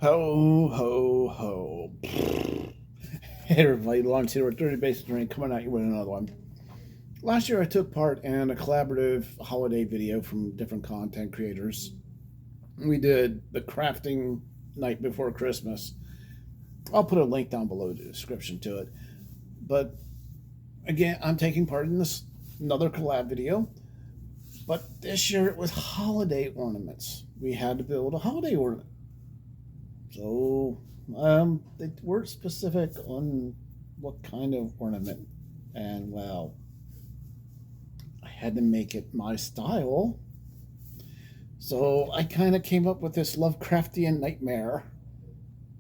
Ho, ho, ho. Hey everybody, Launch here with 30 Basic Terrain coming at you with another one. Last year I took part in a collaborative holiday video from different content creators. We did the crafting night before Christmas. I'll put a link down below the description to it. But again, I'm taking part in this another collab video. But this year it was holiday ornaments. We had to build a holiday ornament. So, they weren't specific on what kind of ornament. And, well, I had to make it my style. So, I kind of came up with this Lovecraftian nightmare.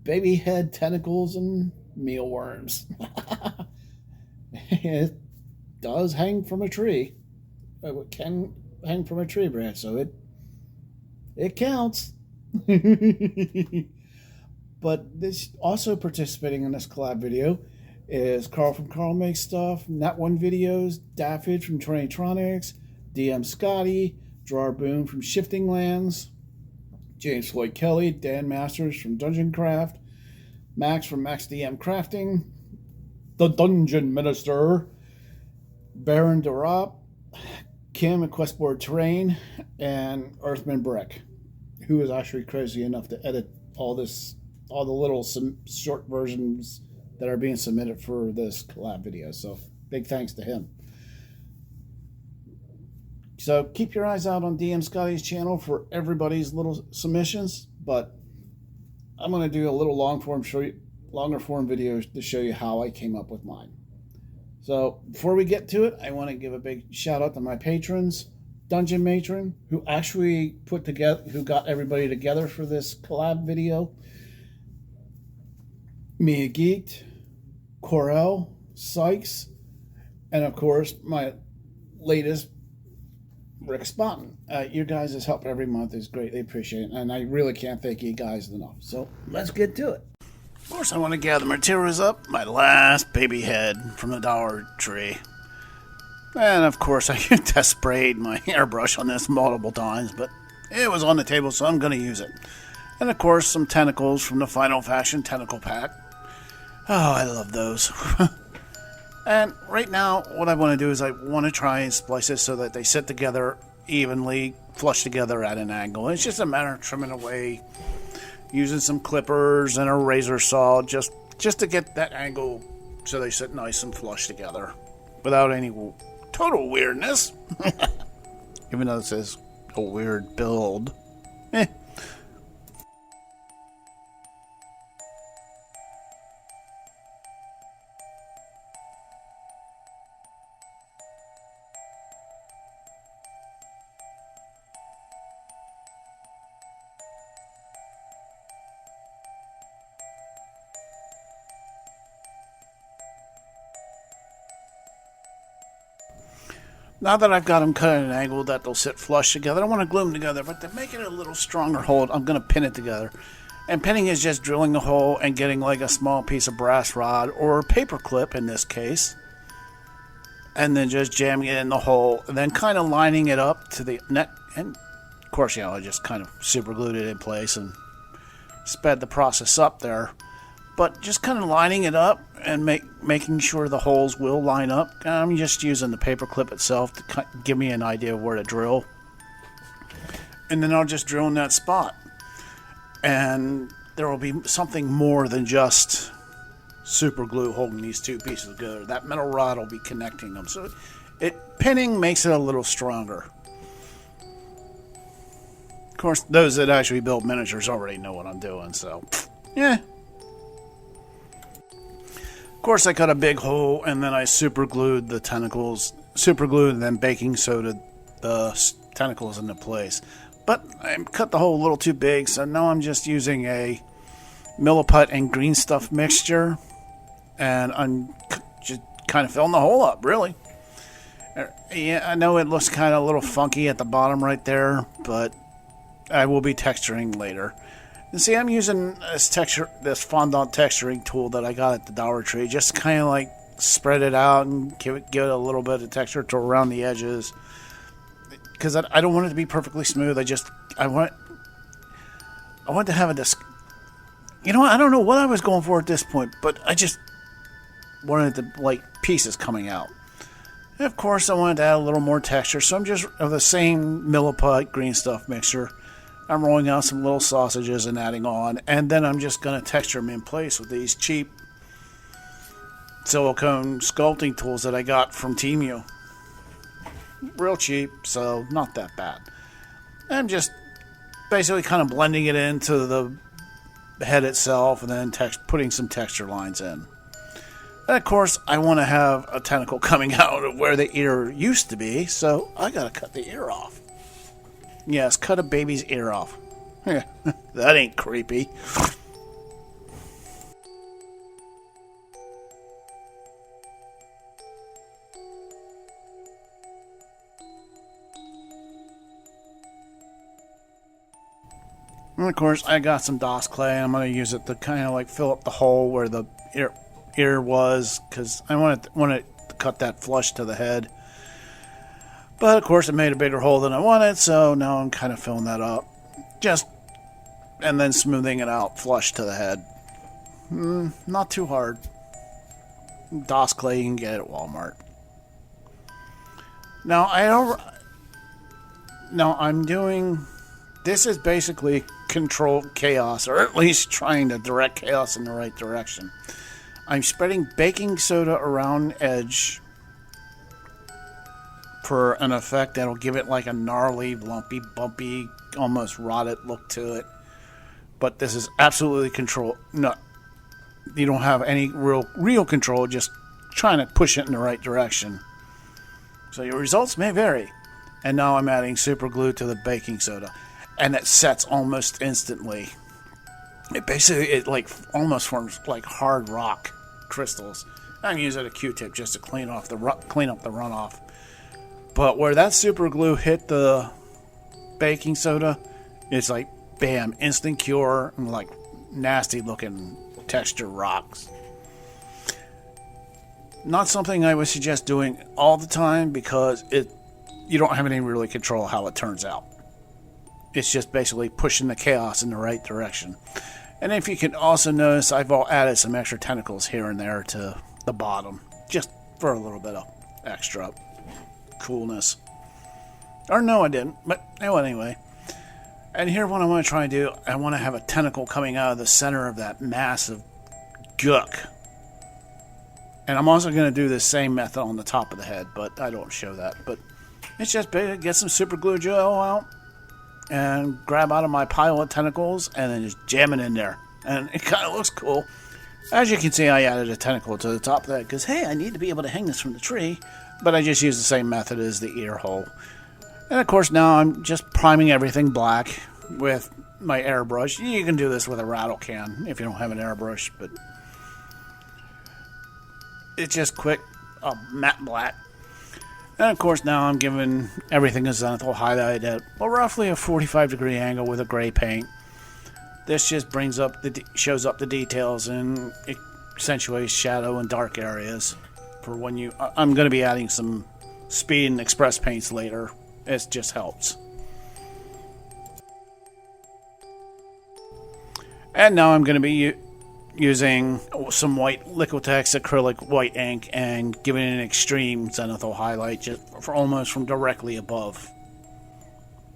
Baby head, tentacles, and mealworms. It does hang from a tree. It can hang from a tree branch, so it counts. But this also participating in this collab video is Carl from Carl Makes Stuff, Nat One Videos, Daffyd from Tranitronics, DM Scotty, Drawer Boone from Shifting Lands, James Floyd Kelly, Dan Masters from Dungeon Craft, Max from Max DM Crafting, the Dungeon Minister, Baron Durop, Kim at Questboard Terrain, and Earthman Brick, who is actually crazy enough to edit all the little short versions that are being submitted for this collab video. So big thanks to him. So keep your eyes out on DM Scotty's channel for everybody's little submissions, but I'm going to do a little longer form videos to show you how I came up with mine. So before we get to it, I want to give a big shout out to my patrons, Dungeon Matron, who actually who got everybody together for this collab video, Mia Geeked, Corel, Sykes, and of course my latest, Rick Spotton. Your guys' help every month is greatly appreciated, and I really can't thank you guys enough. So let's get to it. Of course, I want to gather materials up. My last baby head from the Dollar Tree. And of course, I test sprayed my airbrush on this multiple times, but it was on the table, so I'm going to use it. And of course, some tentacles from the Final Fashion Tentacle Pack. Oh, I love those. And right now, what I want to do is I want to try and splice it so that they sit together evenly, flush together at an angle. It's just a matter of trimming away, using some clippers and a razor saw just to get that angle so they sit nice and flush together without any total weirdness. Even though it says a weird build. Now that I've got them cut at an angle that they'll sit flush together, I want to glue them together, but to make it a little stronger hold, I'm going to pin it together. And pinning is just drilling the hole and getting like a small piece of brass rod, or a paper clip in this case, and then just jamming it in the hole, and then kind of lining it up to the neck. And of course, I just kind of super glued it in place and sped the process up there. But just kind of lining it up and making sure the holes will line up. I'm just using the paper clip itself to give me an idea of where to drill. And then I'll just drill in that spot. And there will be something more than just super glue holding these two pieces together. That metal rod will be connecting them. So pinning makes it a little stronger. Of course, those that actually build miniatures already know what I'm doing, so yeah. Of course, I cut a big hole, and then I super glued the tentacles, and then baking soda the tentacles into place. But I cut the hole a little too big, so now I'm just using a milliput and green stuff mixture, and I'm just kind of filling the hole up, really. Yeah, I know it looks kind of a little funky at the bottom right there, but I will be texturing later. And see, I'm using this fondant texturing tool that I got at the Dollar Tree, just kind of like spread it out and give it a little bit of texture to around the edges. Because I don't want it to be perfectly smooth. I want to have You know what? I don't know what I was going for at this point, but I just wanted the like pieces coming out. And of course, I wanted to add a little more texture, so I'm just of the same milliput green stuff mixture. I'm rolling out some little sausages and adding on, and then I'm just going to texture them in place with these cheap silicone sculpting tools that I got from Temu. Real cheap, so not that bad. I'm just basically kind of blending it into the head itself and then putting some texture lines in. And of course, I want to have a tentacle coming out of where the ear used to be, so I got to cut the ear off. Yes, cut a baby's ear off. That ain't creepy. And of course, I got some DOS clay. I'm going to use it to kind of like fill up the hole where the ear was, because I wanted to cut that flush to the head. But of course, it made a bigger hole than I wanted, so now I'm kind of filling that up. And then smoothing it out flush to the head. Not too hard. DOS clay you can get at Walmart. Now, I'm doing... This is basically controlled chaos, or at least trying to direct chaos in the right direction. I'm spreading baking soda around the edge for an effect that'll give it like a gnarly, lumpy, bumpy, almost rotted look to it. But this is absolutely control. No, you don't have any real control, just trying to push it in the right direction. So your results may vary. And now I'm adding super glue to the baking soda. And it sets almost instantly. It like almost forms like hard rock crystals. I'm using a Q-tip just to clean up the runoff. But where that super glue hit the baking soda, it's like bam, instant cure, and like nasty looking texture rocks. Not something I would suggest doing all the time because you don't have any really control how it turns out. It's just basically pushing the chaos in the right direction. And if you can also notice, I've added some extra tentacles here and there to the bottom, just for a little bit of extra coolness. Or no, I didn't, but anyway. And here what I want to try and do, I want to have a tentacle coming out of the center of that massive gook. And I'm also going to do the same method on the top of the head, but I don't show that. But it's just basically get some super glue gel out and grab out of my pile of tentacles and then just jam it in there. And it kind of looks cool. As you can see, I added a tentacle to the top of that because, hey, I need to be able to hang this from the tree. But I just used the same method as the ear hole. And of course, now I'm just priming everything black with my airbrush. You can do this with a rattle can if you don't have an airbrush, but it's just quick, matte black. And of course, now I'm giving everything a zenithal highlight at roughly a 45-degree angle with a gray paint. This just shows up the details and it accentuates shadow and dark areas. For when I'm going to be adding some speed and express paints later. It just helps. And now I'm going to be using some white Liquitex acrylic white ink and giving it an extreme zenithal highlight just for almost from directly above.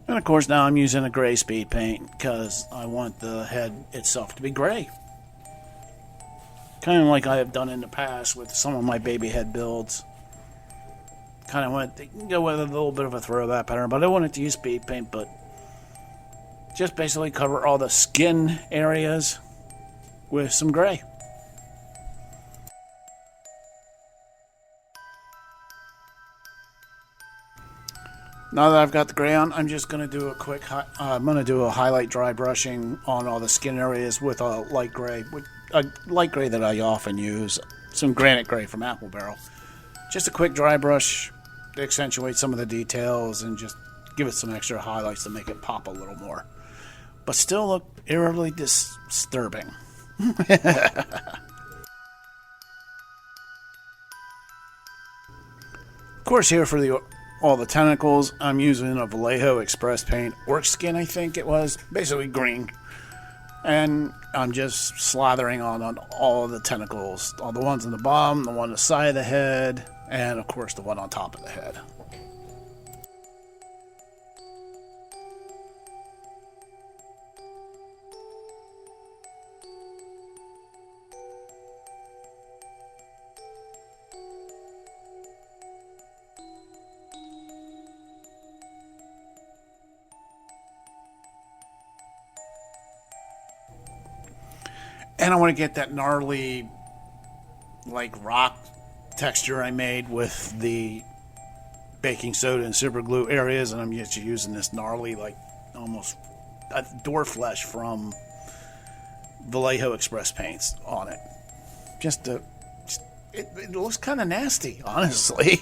And of course now I'm using a gray speed paint because I want the head itself to be gray. Kind of like I have done in the past with some of my baby head builds. Kind of want to go with a little bit of a throwback pattern, but I wanted to use speed paint, but just basically cover all the skin areas with some gray. Now that I've got the gray on, I'm just going to do a highlight dry brushing on all the skin areas with a light gray that I often use, some granite gray from Apple Barrel. Just a quick dry brush to accentuate some of the details and just give it some extra highlights to make it pop a little more. But still look eerily disturbing. Of course, here for all the tentacles, I'm using a Vallejo Express Paint Orc Skin, I think it was. Basically green. And I'm just slathering on all of the tentacles. All the ones on the bottom, the one on the side of the head, and of course the one on top of the head. And I want to get that gnarly, like, rock texture I made with the baking soda and super glue areas. And I'm just using this gnarly, like, almost door flesh from Vallejo Express paints on it. It looks kind of nasty, honestly.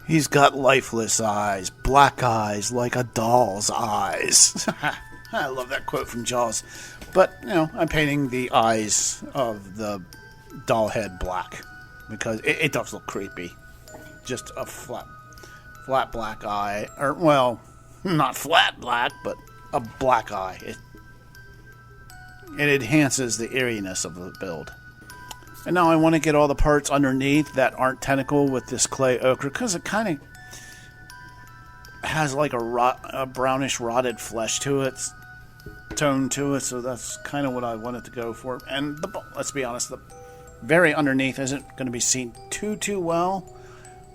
He's got lifeless eyes, black eyes like a doll's eyes. I love that quote from Jaws. But, I'm painting the eyes of the doll head black because it does look creepy. Just a flat black eye. Or, well, not flat black, but a black eye. It enhances the eeriness of the build. And now I want to get all the parts underneath that aren't tentacle with this clay ochre because it kind of has like a brownish rotted flesh to it. Tone to it, so that's kind of what I wanted to go for. And let's be honest, the very underneath isn't going to be seen too well.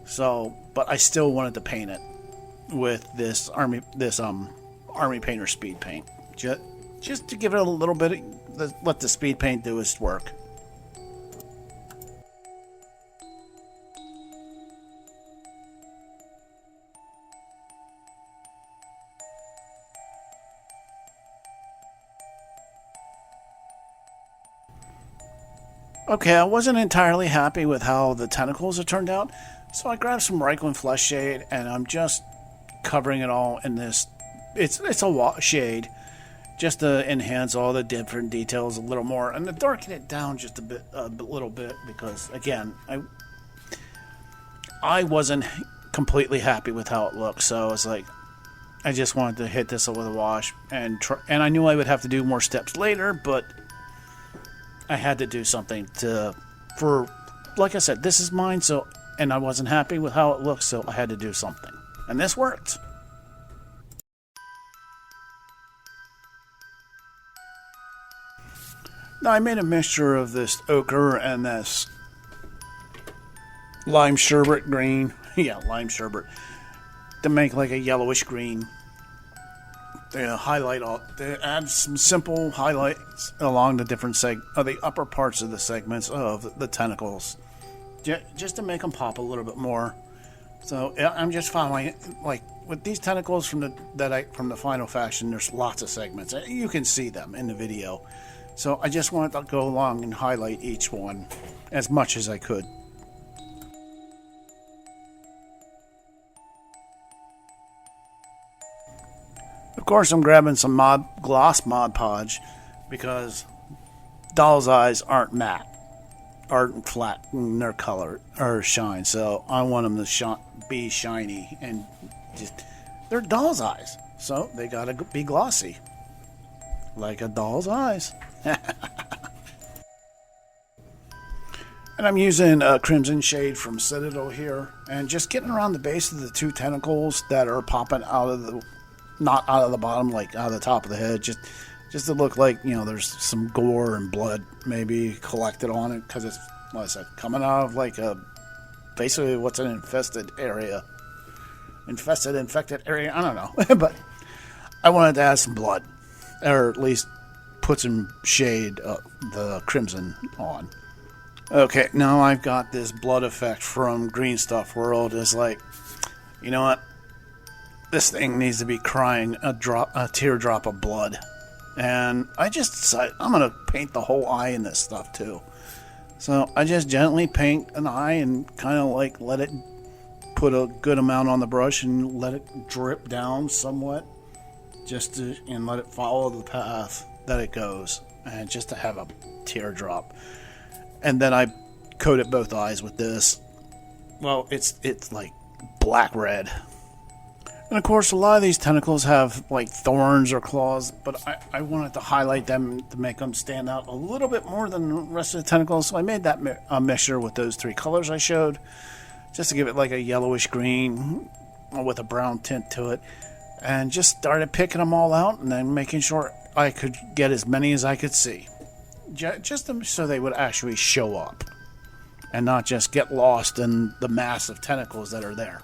So, but I still wanted to paint it with this army painter speed paint, just to give it a little bit. Let the speed paint do its work. Okay, I wasn't entirely happy with how the tentacles have turned out, so I grabbed some Reikland Flesh Shade, and I'm just covering it all in this. It's a shade, just to enhance all the different details a little more, and to darken it down just a little bit, because again, I wasn't completely happy with how it looked, so it's like I just wanted to hit this with a wash, and I knew I would have to do more steps later, but I had to do something for, like I said, this is mine, and I wasn't happy with how it looked, so I had to do something. And this worked. Now, I made a mixture of this ochre and this lime sherbet green. Yeah, lime sherbet. To make like a yellowish green. They add some simple highlights along the different the upper parts of the segments of the tentacles, just to make them pop a little bit more. So I'm just following, like with these tentacles from the final faction. There's lots of segments. You can see them in the video. So I just wanted to go along and highlight each one as much as I could. Of course, I'm grabbing some gloss Mod Podge because doll's eyes aren't matte, aren't flat in their color or shine. So I want them to be shiny and they're doll's eyes, so they gotta be glossy, like a doll's eyes. And I'm using a crimson shade from Citadel here, and just getting around the base of the two tentacles that are popping out of the. Not out of the bottom, like out of the top of the head, just to look like, there's some gore and blood maybe collected on it, because it's, coming out of like basically what's an infected area, I don't know. But I wanted to add some blood, or at least put some shade of the crimson on. Okay, now I've got this blood effect from Green Stuff World. It's like, you know what? This thing needs to be crying a teardrop of blood. And I just decided I'm going to paint the whole eye in this stuff too. So I just gently paint an eye and kind of like let it put a good amount on the brush and let it drip down somewhat. And let it follow the path that it goes. And just to have a teardrop. And then I coated both eyes with this. Well, it's like black red. And of course, a lot of these tentacles have like thorns or claws, but I wanted to highlight them to make them stand out a little bit more than the rest of the tentacles. So I made that a mixture with those 3 colors I showed, just to give it like a yellowish green with a brown tint to it. And just started picking them all out and then making sure I could get as many as I could see. Just so they would actually show up and not just get lost in the mass of tentacles that are there.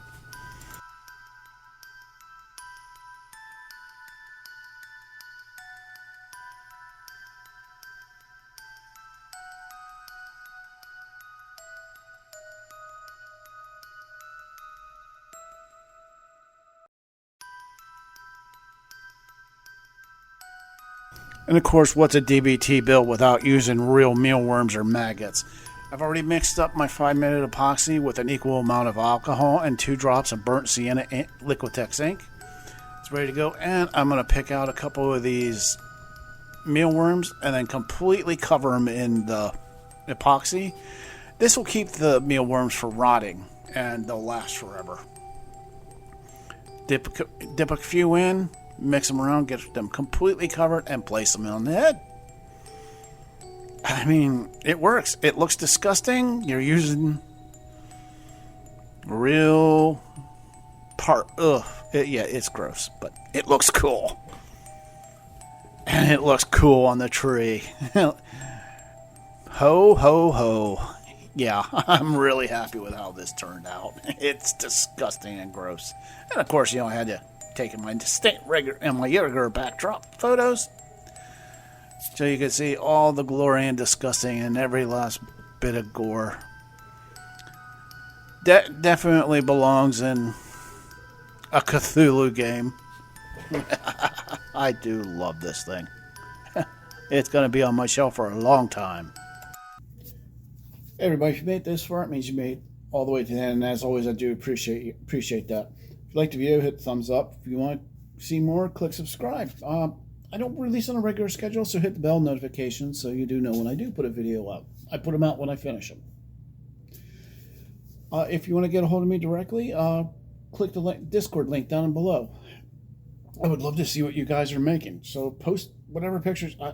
And of course, what's a DBT build without using real mealworms or maggots? I've already mixed up my 5-minute epoxy with an equal amount of alcohol and 2 drops of burnt sienna Liquitex ink. It's ready to go, and I'm going to pick out a couple of these mealworms and then completely cover them in the epoxy. This will keep the mealworms from rotting, and they'll last forever. Dip a few in, mix them around, get them completely covered, and place them on the head. I mean, it works. It looks disgusting. You're using real yeah, it's gross, but it looks cool. And it looks cool on the tree. Ho, ho, ho. Yeah, I'm really happy with how this turned out. It's disgusting and gross. And of course, I had to take my regular backdrop photos, so you can see all the glory and disgusting and every last bit of gore. Definitely belongs in a Cthulhu game. I do love this thing. It's going to be on my shelf for a long time. Everybody, if you made this far, it means you made all the way to the end. And as always, I do appreciate that. If you like the video, hit the thumbs up. If you want to see more, click subscribe. I don't release on a regular schedule, so hit the bell notification so you do know when I do put a video out. I put them out when I finish them. If you want to get a hold of me directly, click the Discord link down below. I would love to see what you guys are making. So post whatever pictures. I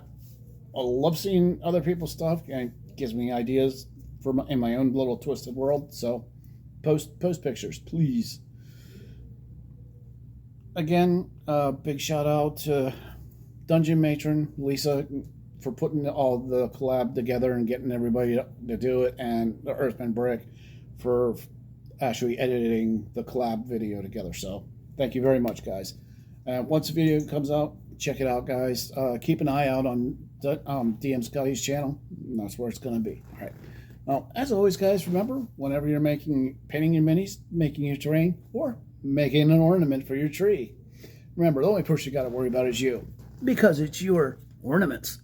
love seeing other people's stuff, and it gives me ideas in my own little twisted world. So post pictures, please. Again, big shout out to Dungeon Matron, Lisa, for putting all the collab together and getting everybody to do it, and the Earthman Brick for actually editing the collab video together. So thank you very much, guys. Once the video comes out, check it out, guys. Keep an eye out on DM Scotty's channel. And that's where it's going to be. All right. Well, as always, guys, remember, whenever you're painting your minis, making your terrain, or making an ornament for your tree, remember, the only person you got to worry about is you, because it's your ornaments.